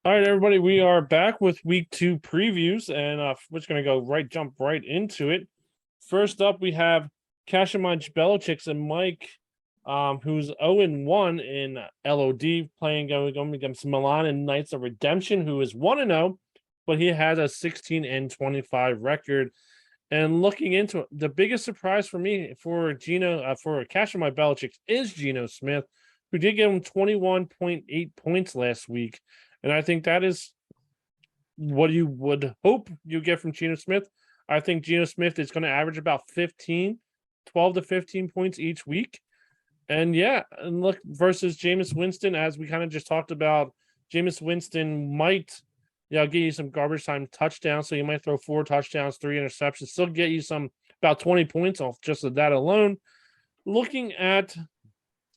All right, everybody, we are back with week 2 previews, and we're just gonna jump right into it. First up, we have Cashin Chicks and Mike, who's 0-1 in LOD, going against Milan and Knights of Redemption, who is 1-0, but he has a 16-25 record. And looking into it, the biggest surprise for me for Cashin Chicks is Geno Smith, who did give him 21.8 points last week. And I think that is what you would hope you get from Geno Smith. I think Geno Smith is going to average about 12 to 15 points each week. And look, versus Jameis Winston, as we kind of just talked about, Jameis Winston might give you some garbage time touchdowns. So you might throw 4 touchdowns, 3 interceptions, still get you about 20 points off just of that alone. Looking at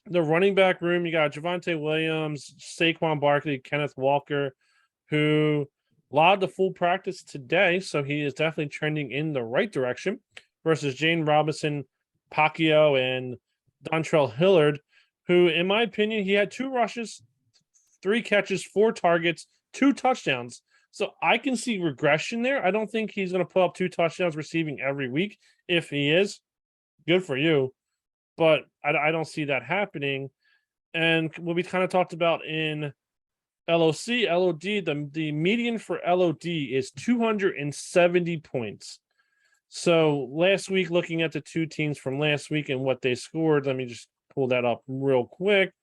the running back room, you got Javonte Williams, Saquon Barkley, Kenneth Walker, who logged the full practice today, so he is definitely trending in the right direction, versus Jane Robinson, Pacquiao, and Dontrell Hillard, who, in my opinion, he had 2 rushes, 3 catches, 4 targets, 2 touchdowns. So I can see regression there. I don't think he's going to put up 2 touchdowns receiving every week. If he is, good for you. But I don't see that happening. And what we kind of talked about in LOD, the median for LOD is 270 points. So last week, looking at the 2 teams from last week and what they scored, let me just pull that up real quick.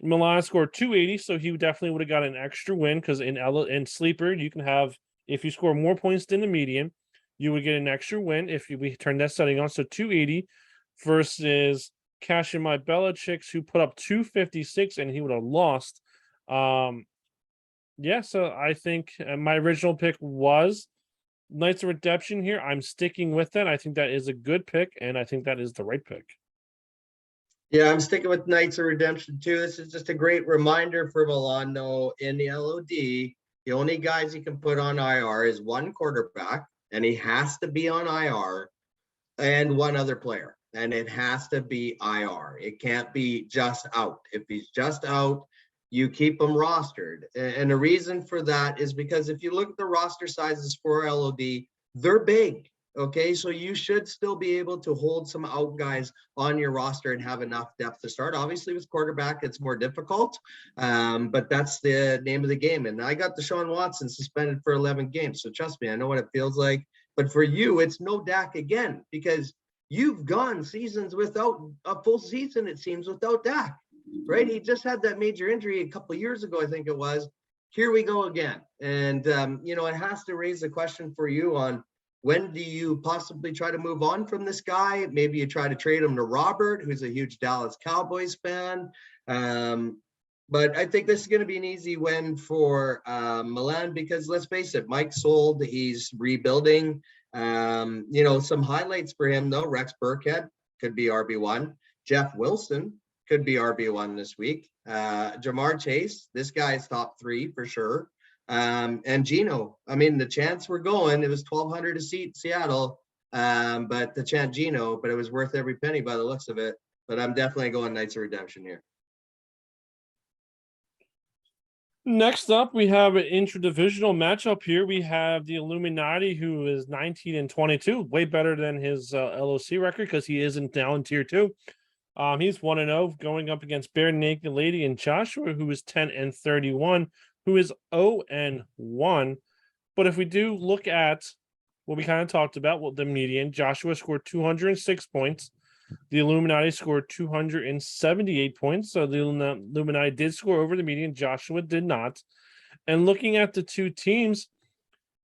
Milan scored 280, so he definitely would have got an extra win, because in Sleeper, you can have, if you score more points than the median, you would get an extra win if we turn that setting on. So 280 versus Cashin Chicks, who put up 256, and he would have lost. So I think my original pick was Knights of Redemption here. I'm sticking with that. I think that is a good pick, and I think that is the right pick. Yeah, I'm sticking with Knights of Redemption too. This is just a great reminder for Milan, though, in the LOD, the only guys he can put on IR is 1 quarterback, and he has to be on IR, and 1 other player. And it has to be IR. It can't be just out. If he's just out, you keep him rostered. And the reason for that is because if you look at the roster sizes for LOD, they're big. Okay, so you should still be able to hold some out guys on your roster and have enough depth to start. Obviously, with quarterback, it's more difficult, but that's the name of the game. And I got Deshaun Watson suspended for 11 games. So trust me, I know what it feels like. But for you, it's no Dak again, because you've gone seasons without a full season, it seems, without Dak, right? He just had that major injury a couple of years ago, I think it was. Here we go again. And, it has to raise the question for you on when do you possibly try to move on from this guy? Maybe you try to trade him to Robert, who's a huge Dallas Cowboys fan. But I think this is going to be an easy win for Milan, because let's face it, Mike's sold. He's rebuilding. Some highlights for him, though. Rex Burkhead could be RB1. Jeff Wilson could be RB1 this week. Jamar Chase, this guy's top 3 for sure. And Geno, I mean, the chance we're going, it was 1,200 a seat Seattle, but the chant Geno, but it was worth every penny by the looks of it. But I'm definitely going Knights of Redemption here. Next up, we have an interdivisional matchup here. We have the Illuminati, who is 19-22, way better than his LOC record, because he isn't now in tier 2. He's 1-0, going up against Bare Naked Lady and Joshua, who is 10-31, who is 0-1. But if we do look at what we kind of talked about, the median, Joshua scored 206 points. The Illuminati scored 278 points. So the Illuminati did score over the median. Joshua did not. And looking at the 2 teams,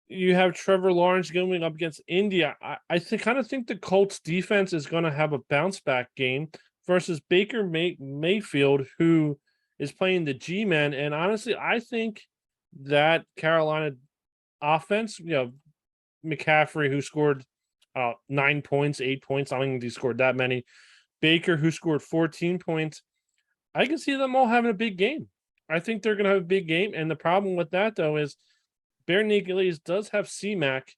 you have Trevor Lawrence going up against India. I kind of think the Colts defense is going to have a bounce back game versus Baker Mayfield, who is playing the G-Men. And honestly, I think that Carolina offense, McCaffrey, who scored 9 points, 8 points. I don't think he scored that many. Baker, who scored 14 points. I can see them all having a big game. I think they're going to have a big game. And the problem with that, though, is Bare Naked Ladies does have C-Mac.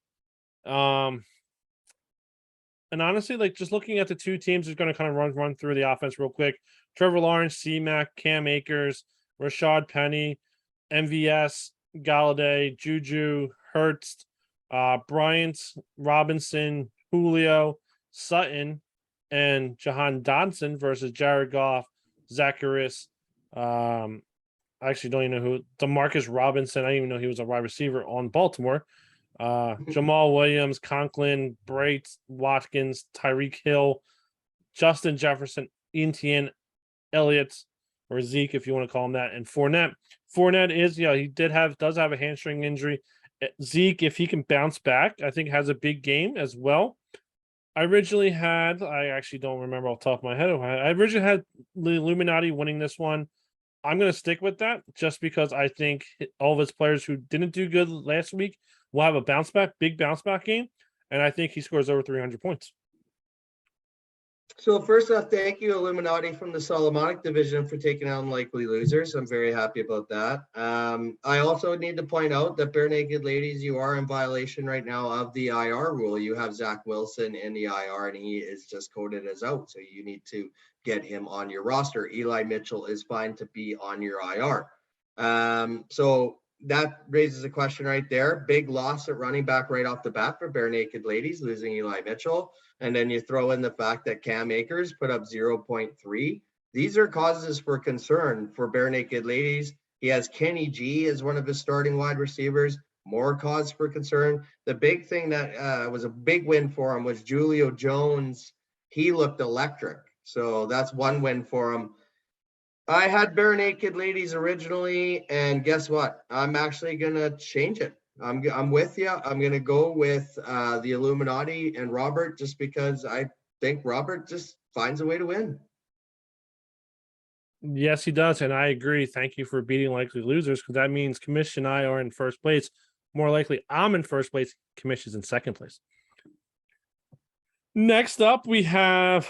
And honestly, like, just looking at the 2 teams, is going to kind of run through the offense real quick. Trevor Lawrence, C-Mac, Cam Akers, Rashad Penny, MVS, Galladay, Juju, Hurts, Bryant, Robinson, Julio, Sutton, and Jahan Dotson versus Jared Goff, Zacharias. I actually don't even know who Demarcus Robinson. I didn't even know he was a wide receiver on Baltimore. Jamal Williams, Conklin, Brait, Watkins, Tyreek Hill, Justin Jefferson, Etienne, Elliott, or Zeke, if you want to call him that, and Fournette. Fournette is, he does have a hamstring injury. Zeke, if he can bounce back, I think has a big game as well. I actually don't remember off the top of my head. I originally had the Illuminati winning this one. I'm going to stick with that just because I think all of his players who didn't do good last week will have a big bounce back game. And I think he scores over 300 points. So first off, thank you, Illuminati from the Solomonic division, for taking on likely losers. I'm very happy about that. I also need to point out that Bare Naked Ladies, you are in violation right now of the IR rule. You have Zach Wilson in the IR, and he is just coded as out. So you need to get him on your roster. Eli Mitchell is fine to be on your IR. So that raises a question right there. Big loss at running back right off the bat for Bare Naked Ladies, losing Eli Mitchell. And then you throw in the fact that Cam Akers put up 0.3. These are causes for concern for Bare Naked Ladies. He has Kenny G as one of his starting wide receivers. More cause for concern. The big thing that was a big win for him was Julio Jones. He looked electric. So that's one win for him. I had Bare Naked Ladies originally, and guess what? I'm actually going to change it. I'm with you. I'm going to go with the Illuminati and Robert, just because I think Robert just finds a way to win. Yes, he does. And I agree. Thank you for beating likely losers, because that means Commish and I are in first place. More likely, I'm in first place. Commish is in second place. Next up, we have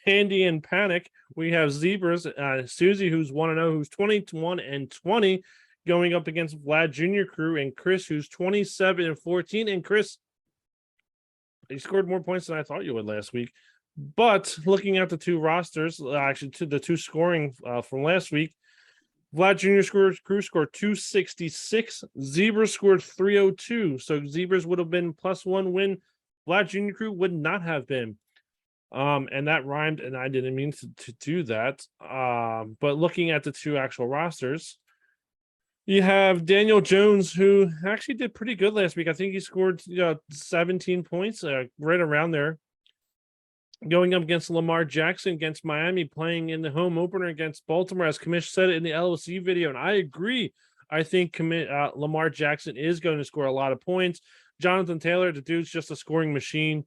Pandy and Panic. We have Zebras, Susie, who's 1-0, who's 21-20, going up against Vlad Jr. Crew, and Chris, who's 27-14. And Chris, you scored more points than I thought you would last week. But looking at the two rosters, actually the two scoring from last week, Vlad Jr. Crew scored 266. Zebras scored 302. So Zebras would have been +1 win. Vlad Jr. Crew would not have been. And that rhymed, and I didn't mean to do that. But looking at the two actual rosters, you have Daniel Jones, who actually did pretty good last week. I think he scored 17 points, right around there. Going up against Lamar Jackson against Miami, playing in the home opener against Baltimore, as Commish said it in the LOC video, and I agree. I think Lamar Jackson is going to score a lot of points. Jonathan Taylor, the dude's just a scoring machine.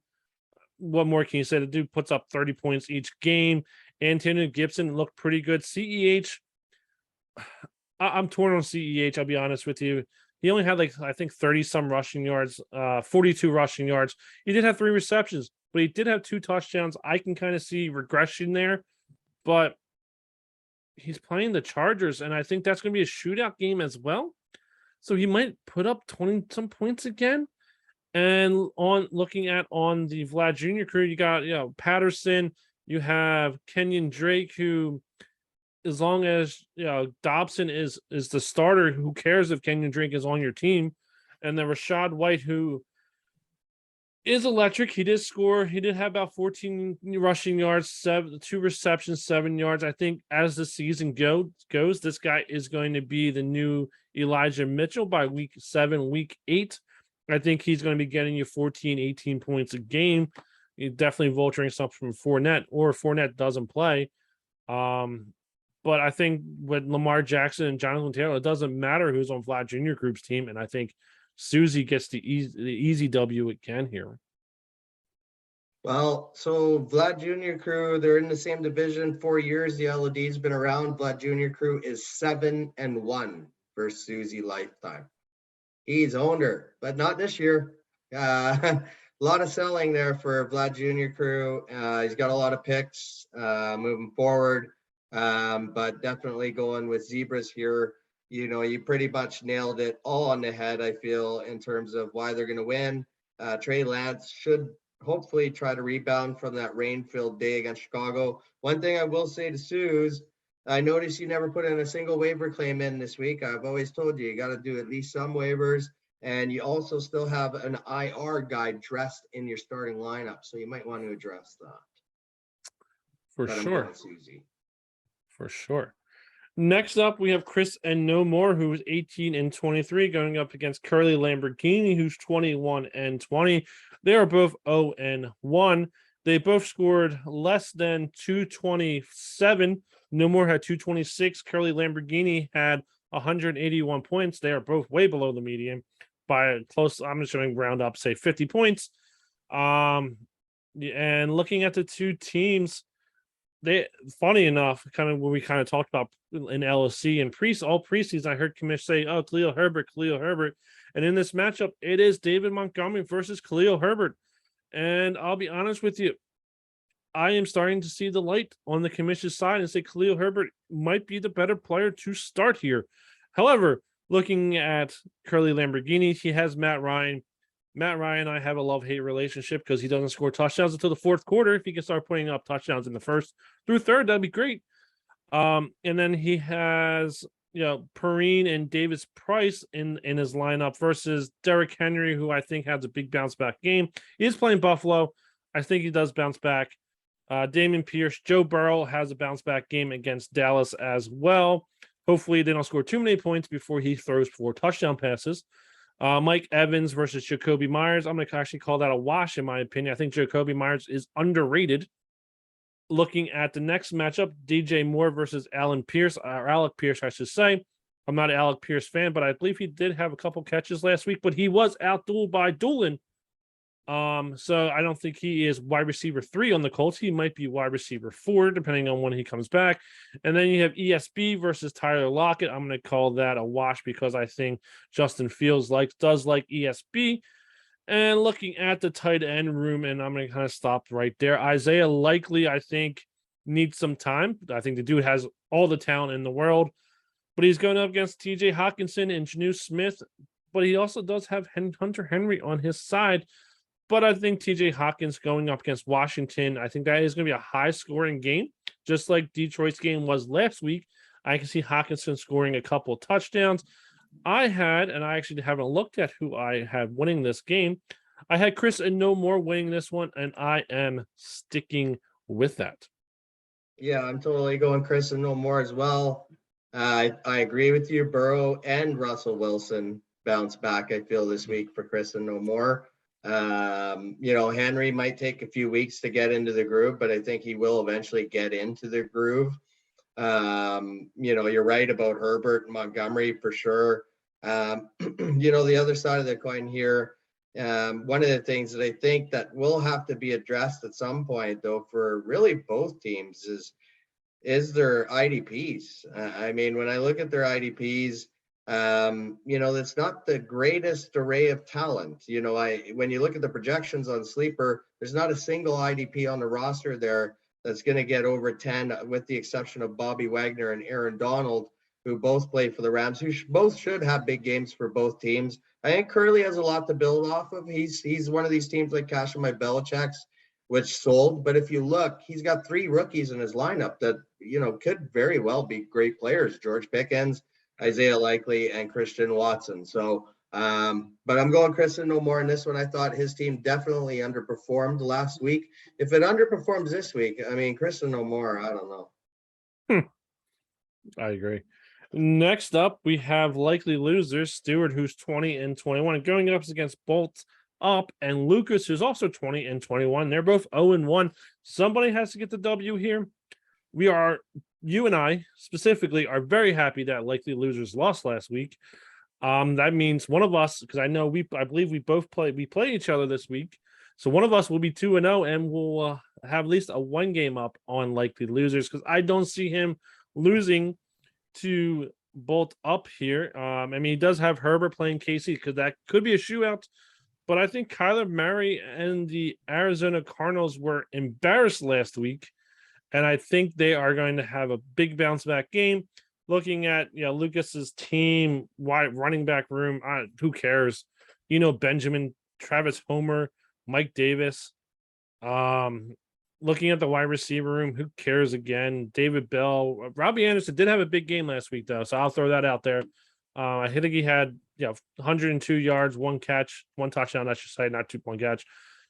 What more can you say? The dude puts up 30 points each game. Antonio Gibson looked pretty good. CEH, I'm torn on CEH, I'll be honest with you. He only had, I think 30 some rushing yards, 42 rushing yards. He did have 3 receptions, but he did have 2 touchdowns. I can kind of see regression there, but he's playing the Chargers, and I think that's going to be a shootout game as well. So he might put up 20 some points again. And looking at the Vlad Jr. Crew, you got Patterson, you have Kenyon Drake, who, as long as Dobson is the starter, who cares if Kenyon Drake is on your team? And then Rashad White, who is electric. He did score. He did have about 14 rushing yards, 2 receptions, 7 yards. I think as the season goes, this guy is going to be the new Elijah Mitchell by week 7, week 8. I think he's going to be getting you 14, 18 points a game. You're definitely vulturing something from Fournette, or if Fournette doesn't play. But I think with Lamar Jackson and Jonathan Taylor, it doesn't matter who's on Vlad Jr. Group's team. And I think Susie gets the easy W again here. Well, so Vlad Jr. Crew, they're in the same division 4 years. The LOD's been around. Vlad Jr. Crew is 7-1 for Susie lifetime. He's owned her, but not this year. A lot of selling there for Vlad Jr. Crew. He's got a lot of picks moving forward, but definitely going with Zebras here. You pretty much nailed it all on the head, I feel, in terms of why they're going to win. Trey Lance should hopefully try to rebound from that rain-filled day against Chicago. One thing I will say to Suze, I noticed you never put in a single waiver claim in this week. I've always told you, you got to do at least some waivers. And you also still have an IR guy dressed in your starting lineup. So you might want to address that. For But I'm sure. going Susie. For sure. Next up, we have Chris and No More, who is 18 and 23, going up against Curly Lamborghini, who's 21 and 20. They are both 0 and 1. They both scored less than 227. No More had 226. Curly Lamborghini had 181 points. They are both way below the median by a close. I'm just going to round up, say 50 points. And looking at the two teams, they, funny enough, kind of what we kind of talked about in LOC and all preseason, I heard Commish say, "Oh, Khalil Herbert," and in this matchup, it is David Montgomery versus Khalil Herbert. And I'll be honest with you, I am starting to see the light on the Commish's side and say Khalil Herbert might be the better player to start here. However, looking at Curly Lamborghini, he has Matt Ryan. Matt Ryan and I have a love-hate relationship because he doesn't score touchdowns until the fourth quarter. If he can start putting up touchdowns in the first through third, that'd be great. And then he has, Perrine and Davis Price in his lineup versus Derrick Henry, who I think has a big bounce back game. He is playing Buffalo. I think he does bounce back. Damian Pierce, Joe Burrow has a bounce back game against Dallas as well. Hopefully they don't score too many points before he throws 4 touchdown passes. Mike Evans versus Jacoby Myers. I'm going to actually call that a wash, in my opinion. I think Jacoby Myers is underrated. Looking at the next matchup, DJ Moore versus Alec Pierce, I should say. I'm not an Alec Pierce fan, but I believe he did have a couple catches last week, but he was outdueled by Doolin. So I don't think he is wide receiver 3 on the Colts. He might be wide receiver 4, depending on when he comes back. And then you have ESB versus Tyler Lockett. I'm going to call that a wash because I think Justin Fields does like ESB. And looking at the tight end room, and I'm going to kind of stop right there. Isaiah Likely, I think, needs some time. I think the dude has all the talent in the world, but he's going up against TJ Hawkinson and Janu Smith, but he also does have Hunter Henry on his side. But I think TJ Hawkins going up against Washington, I think that is going to be a high-scoring game, just like Detroit's game was last week. I can see Hawkinson scoring a couple touchdowns. I actually haven't looked at who I had winning this game. I had Chris and No More winning this one, and I am sticking with that. Yeah, I'm totally going Chris and No More as well. I agree with you. Burrow and Russell Wilson bounce back, I feel, this week for Chris and No More. Henry might take a few weeks to get into the groove, but I think he will eventually get into the groove. You're right about Herbert and Montgomery for sure. The other side of the coin here, one of the things that I think that will have to be addressed at some point, though, for really both teams is their IDPs. When I look at their IDPs, it's not the greatest array of talent. When you look at the projections on Sleeper, there's not a single IDP on the roster there that's going to get over 10, with the exception of Bobby Wagner and Aaron Donald, who both play for the Rams, who both should have big games for both teams. I think Curly has a lot to build off of. He's one of these teams like Cashin Chicks, which sold. But if you look, he's got 3 rookies in his lineup that, could very well be great players: George Pickens, Isaiah Likely, and Christian Watson. So, but I'm going Chris and No More in this one. I thought his team definitely underperformed last week. If it underperforms this week, Chris and No More, I don't know. I agree. Next up, we have likely losers, Stewart, who's 20 and 21, going up against Bolt Up and Lucas, who's also 20 and 21. They're both 0 and 1. Somebody has to get the W here. You and I specifically are very happy that likely losers lost last week. That means one of us, because I believe we play each other this week. So one of us will be 2 and 0, and we'll have at least a 1 game up on likely losers, because I don't see him losing to Bolt Up here. He does have Herbert playing KC, because that could be a shootout. But I think Kyler Murray and the Arizona Cardinals were embarrassed last week, and I think they are going to have a big bounce back game. Looking at Lucas's team, wide running back room, who cares? Benjamin, Travis Homer, Mike Davis. looking at the wide receiver room, who cares again? David Bell, Robbie Anderson did have a big game last week, though, so I'll throw that out there. I think he had 102 yards, one catch, one touchdown, I should say, not 2-point catch.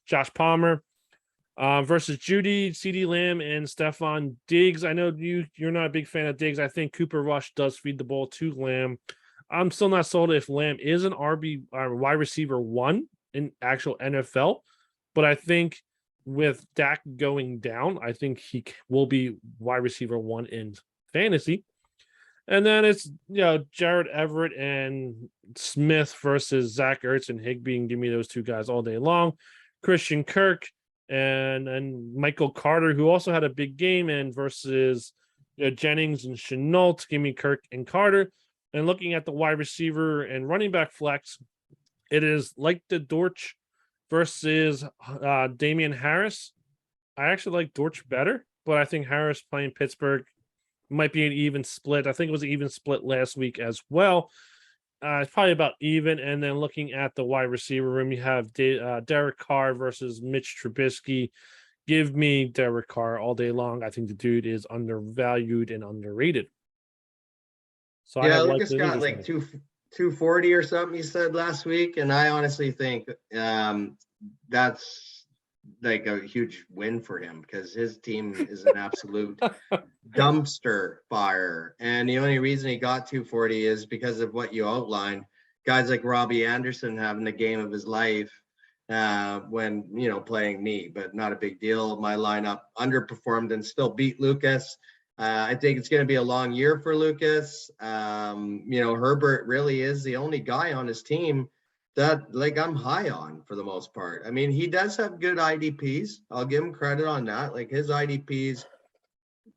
Josh Palmer versus Judy, CD Lamb, and Stephon Diggs. I know you're not a big fan of Diggs. I think Cooper Rush does feed the ball to Lamb. I'm still not sold if Lamb is an RB wide receiver 1 in actual NFL, but I think with Dak going down, I think he will be wide receiver 1 in fantasy. And then it's Jared Everett and Smith versus Zach Ertz and Higbee, and give me those two guys all day long. Christian Kirk and Michael Carter, who also had a big game, and versus Jennings and Chenault. Give me Kirk and Carter. And looking at the wide receiver and running back flex, it is like the Dortch versus Damian Harris. I actually like Dortch better, but I think Harris playing Pittsburgh might be an even split. I think it was an even split last week as well. It's probably about even. And then looking at the wide receiver room, you have Derek Carr versus Mitch Trubisky. Give me Derek Carr all day long. I think the dude is undervalued and underrated. So yeah, Lucas got like 240 or something, you said last week. And I honestly think that's like a huge win for him because his team is an absolute dumpster fire. And the only reason he got 240 is because of what you outlined. Guys like Robbie Anderson having the game of his life when, playing me, but not a big deal. My lineup underperformed and still beat Lucas. I think it's going to be a long year for Lucas. Herbert really is the only guy on his team that I'm high on for the most part. I mean, he does have good IDPs. I'll give him credit on that. Like his IDPs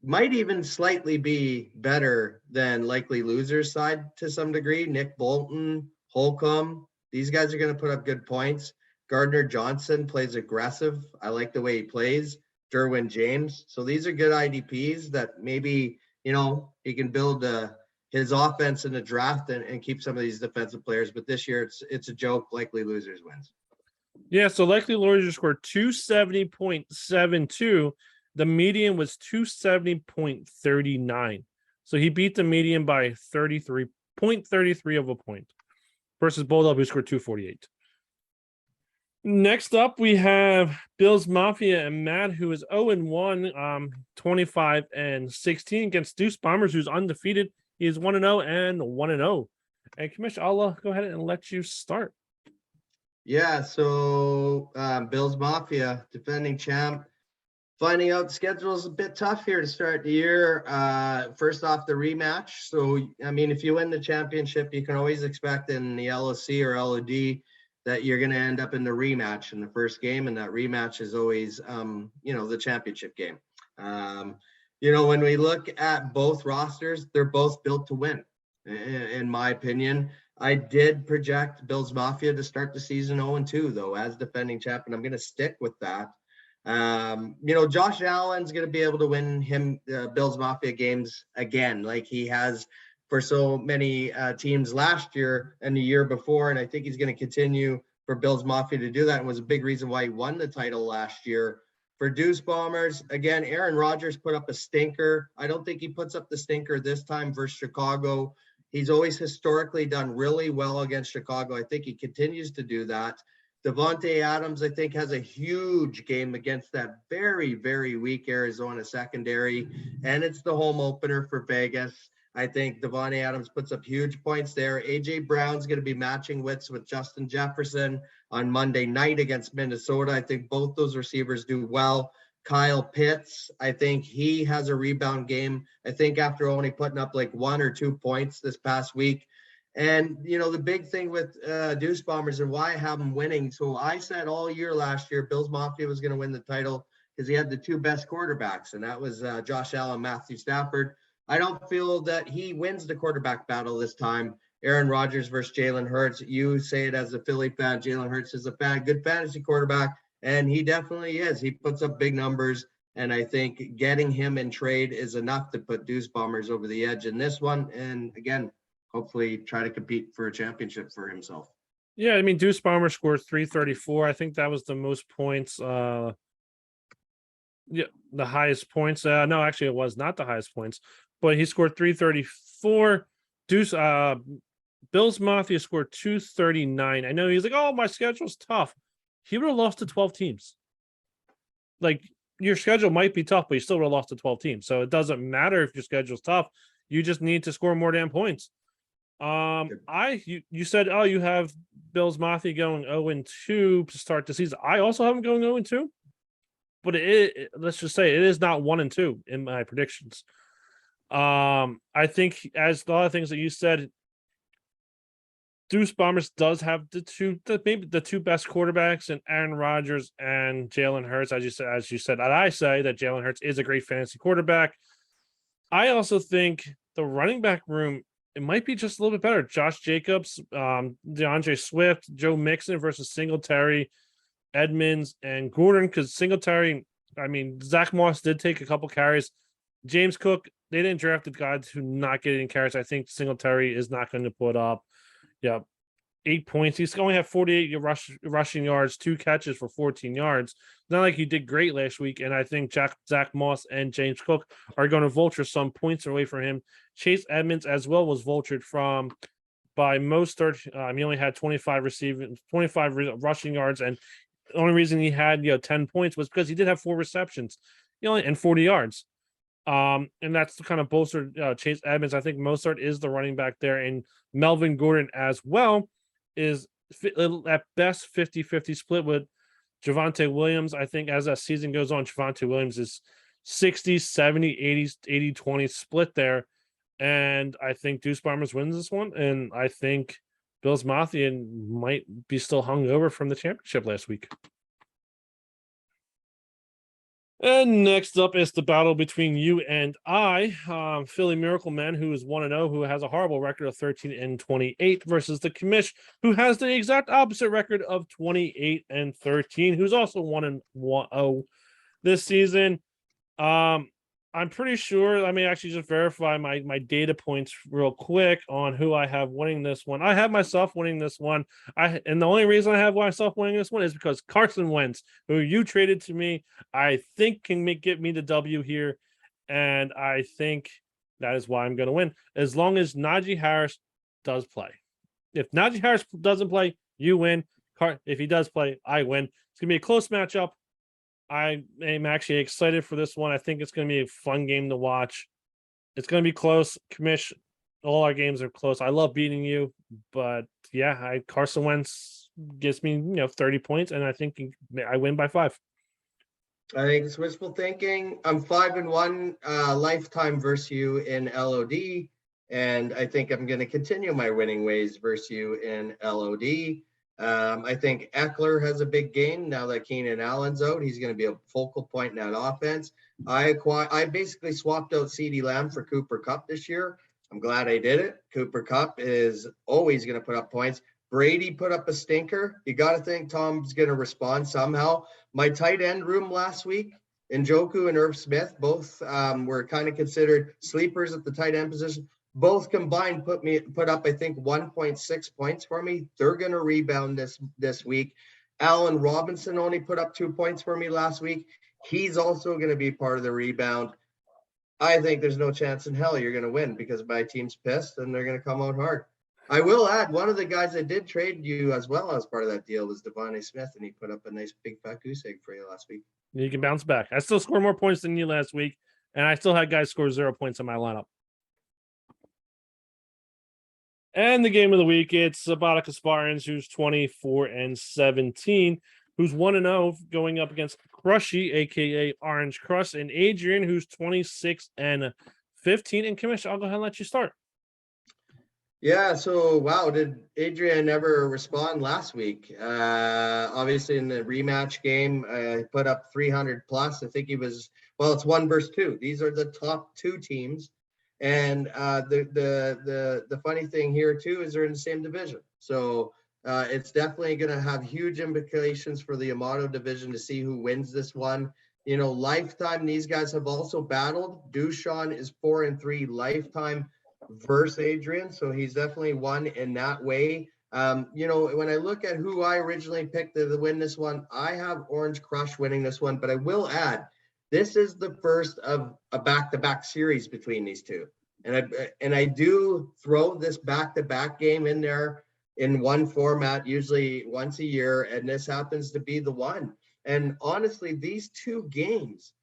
might even slightly be better than likely losers side to some degree. Nick Bolton, Holcomb, these guys are going to put up good points. Gardner Johnson plays aggressive. I like the way he plays. Derwin James. So these are good IDPs that maybe, he can build his offense in the draft and keep some of these defensive players. But this year it's a joke. Likely losers wins. Yeah. So likely losers scored 270.72. The median was 270.39. So he beat the median by 33.33 of a point versus Bulldog, who scored 248. Next up, we have Bills Mafia and Matt, who is 0-1, 25-16 against Deuce Bombers, who's undefeated. He is 1-0 and 1-0. And Commish, I'll go ahead and let you start. Yeah, so Bills Mafia, defending champ, finding out the schedule is a bit tough here to start the year. First off, the rematch. So, I mean, if you win the championship, you can always expect in the LOC or LOD that you're going to end up in the rematch in the first game. And that rematch is always, the championship game. When we look at both rosters, they're both built to win, in my opinion. I did project Bills Mafia to start the season 0-2, though, as defending champ, and I'm going to stick with that. Josh Allen's going to be able to win him Bills Mafia games again, like he has for so many teams last year and the year before. And I think he's going to continue for Bills Mafia to do that, and was a big reason why he won the title last year. For Deuce Bombers, again, Aaron Rodgers put up a stinker. I don't think he puts up the stinker this time versus Chicago. He's always historically done really well against Chicago. I think he continues to do that. Devontae Adams, I think, has a huge game against that very, very weak Arizona secondary, and it's the home opener for Vegas. I think Devontae Adams puts up huge points there. A.J. Brown's going to be matching wits with Justin Jefferson on Monday night against Minnesota. I think both those receivers do well. Kyle Pitts, I think he has a rebound game. I think after only putting up like 1 or 2 points this past week. And, the big thing with Deuce Bombers and why I have them winning. So I said all year last year, Bills Mafia was going to win the title because he had the two best quarterbacks, and that was Josh Allen, Matthew Stafford. I don't feel that he wins the quarterback battle this time. Aaron Rodgers versus Jalen Hurts. You say it as a Philly fan. Jalen Hurts is a good fantasy quarterback, and he definitely is. He puts up big numbers, and I think getting him in trade is enough to put Deuce Bombers over the edge in this one. And again, hopefully try to compete for a championship for himself. Yeah, I mean, Deuce Bomber scored 334. I think that was the most points Yeah, the highest points. No, actually, it was not the highest points, but he scored 334. Deuce, Bills Mafia scored 239. I know he's like, oh, my schedule's tough. He would have lost to 12 teams. Like, your schedule might be tough, but you still would have lost to 12 teams. So it doesn't matter if your schedule's tough. You just need to score more damn points. You said, oh, you have Bills Mafia going 0-2 to start the season. I also have him going 0-2, but let's just say it is not 1-2 in my predictions. I think, as a lot of things that you said, Deuce Bombers does have maybe the two best quarterbacks in Aaron Rodgers and Jalen Hurts. As you said, and I say that Jalen Hurts is a great fantasy quarterback. I also think the running back room, it might be just a little bit better. Josh Jacobs, DeAndre Swift, Joe Mixon versus Singletary, Edmonds, and Gordon. Because Singletary, I mean, Zach Moss did take a couple carries. James Cook, they didn't draft the guy to not get any carries. I think Singletary is not going to put up 8 points. He's only have 48 rushing yards, 2 catches for 14 yards. Not like he did great last week. And I think Zach Moss and James Cook are going to vulture some points away from him. Chase Edmonds as well was vultured by Mostert. He only had 25 rushing yards, and the only reason he had 10 points was because he did have 4 receptions, and 40 yards. And that's the kind of bolstered Chase Edmonds. I think Mostert is the running back there, and Melvin Gordon as well is at best 50-50 split with Javonte Williams. I think as that season goes on, Javonte Williams is 60, 70, 80, 20 split there. And I think Deuce Bombers wins this one. And I think Bills Mafia might be still hung over from the championship last week. And next up is the battle between you and I, Philly Miracle Man, who is 1-0, who has a horrible record of 13-28, versus the Commish, who has the exact opposite record of 28-13, who's also 1-0 this season. I'm pretty sure. Let me actually just verify my data points real quick on who I have winning this one. I have myself winning this one. And the only reason I have myself winning this one is because Carson Wentz, who you traded to me, I think can get me the W here, and I think that is why I'm going to win. As long as Najee Harris does play. If Najee Harris doesn't play, you win. If he does play, I win. It's gonna be a close matchup. I am actually excited for this one. I think it's going to be a fun game to watch. It's going to be close. Commish, all our games are close. I love beating you, but yeah, Carson Wentz gives me 30 points, and I think I win by 5. I think it's wishful thinking. I'm 5-1 lifetime versus you in LOD, and I think I'm going to continue my winning ways versus you in LOD. I think Eckler has a big game now that Keenan Allen's out. He's going to be a focal point in that offense. I basically swapped out CeeDee Lamb for Cooper Kupp this year. I'm glad I did it. Cooper Kupp is always going to put up points. Brady put up a stinker. You got to think Tom's going to respond somehow. My tight end room last week, Njoku and Irv Smith, both were kind of considered sleepers at the tight end position. Both combined put up, I think, 1.6 points for me. They're going to rebound this week. Allen Robinson only put up 2 points for me last week. He's also going to be part of the rebound. I think there's no chance in hell you're going to win because my team's pissed and they're going to come out hard. I will add, one of the guys that did trade you as well as part of that deal was Devontae Smith, and he put up a nice big fat goose egg for you last week. You can bounce back. I still scored more points than you last week, and I still had guys score 0 points in my lineup. And the game of the week, it's Sabatica Spartans, who's 24-17, who's 1-0, going up against Crushy, aka Orange Crush, and Adrian, who's 26-15. And Commish, I'll go ahead and let you start. Yeah, so wow, did Adrian ever respond last week? Obviously in the rematch game, he put up 300 plus. I think he was, well, it's 1 versus 2. These are the top 2 teams. And the funny thing here too is they're in the same division. So it's definitely going to have huge implications for the Amato division to see who wins this one. Lifetime, these guys have also battled. Dushan is 4-3 lifetime versus Adrian. So he's definitely won in that way. When I look at who I originally picked to win this one, I have Orange Crush winning this one, but I will add, this is the first of a back-to-back series between these two. And I do throw this back-to-back game in there in one format, usually once a year, and this happens to be the one. And honestly, these two games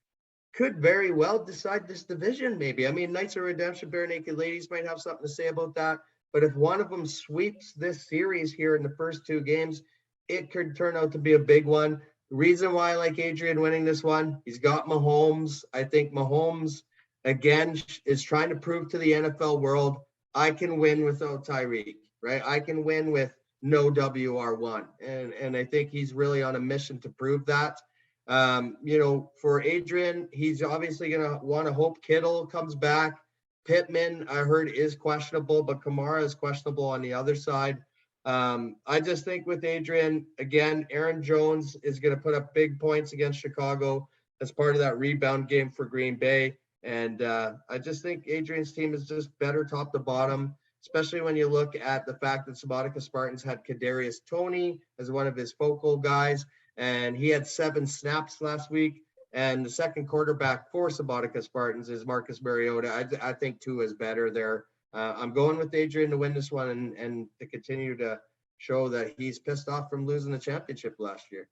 could very well decide this division, maybe. I mean, Knights of Redemption, Bare Naked Ladies might have something to say about that. But if one of them sweeps this series here in the first two games, it could turn out to be a big one. The reason why I like Adrian winning this one, he's got Mahomes. I think Mahomes, again, is trying to prove to the NFL world, I can win without Tyreek, right? I can win with no WR1. And I think he's really on a mission to prove that. For Adrian, he's obviously going to want to hope Kittle comes back. Pittman, I heard, is questionable, but Kamara is questionable on the other side. I just think with Adrian, again, Aaron Jones is going to put up big points against Chicago as part of that rebound game for Green Bay. And I just think Adrian's team is just better top to bottom, especially when you look at the fact that Subotica Spartans had Kadarius Toney as one of his focal guys, and he had 7 snaps last week. And the second quarterback for Subotica Spartans is Marcus Mariota. I think Tua is better there. I'm going with Adrian to win this one and to continue to show that he's pissed off from losing the championship last year.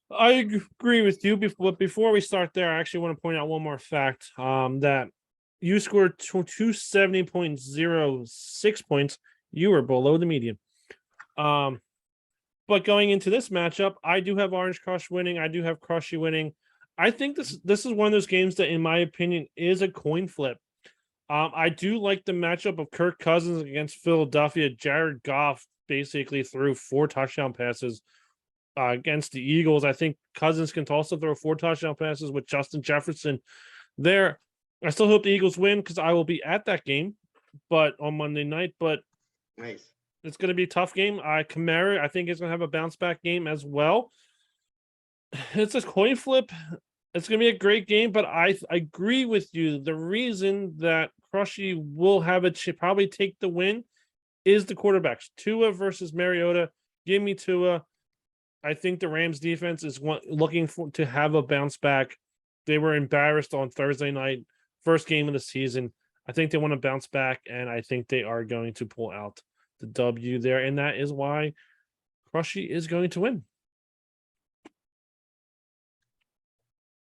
I agree with you. Before we start there, I actually want to point out one more fact. That you scored 270.06 points. You were below the median. But going into this matchup, I do have Orange Crush winning. I do have Crushy winning. I think this is one of those games that, in my opinion, is a coin flip. I do like the matchup of Kirk Cousins against Philadelphia. Jared Goff basically threw 4 touchdown passes against the Eagles. I think Cousins can also throw 4 touchdown passes with Justin Jefferson there. I still hope the Eagles win because I will be at that game, but on Monday night. But nice. It's going to be a tough game. Kamara, I think, is going to have a bounce back game as well. It's a coin flip. It's going to be a great game, but I agree with you. The reason that Crushy will have probably take the win is the quarterbacks. Tua versus Mariota. Give me Tua. I think the Rams defense is looking to have a bounce back. They were embarrassed on Thursday night, first game of the season. I think they want to bounce back, and I think they are going to pull out the W there, and that is why Crushy is going to win.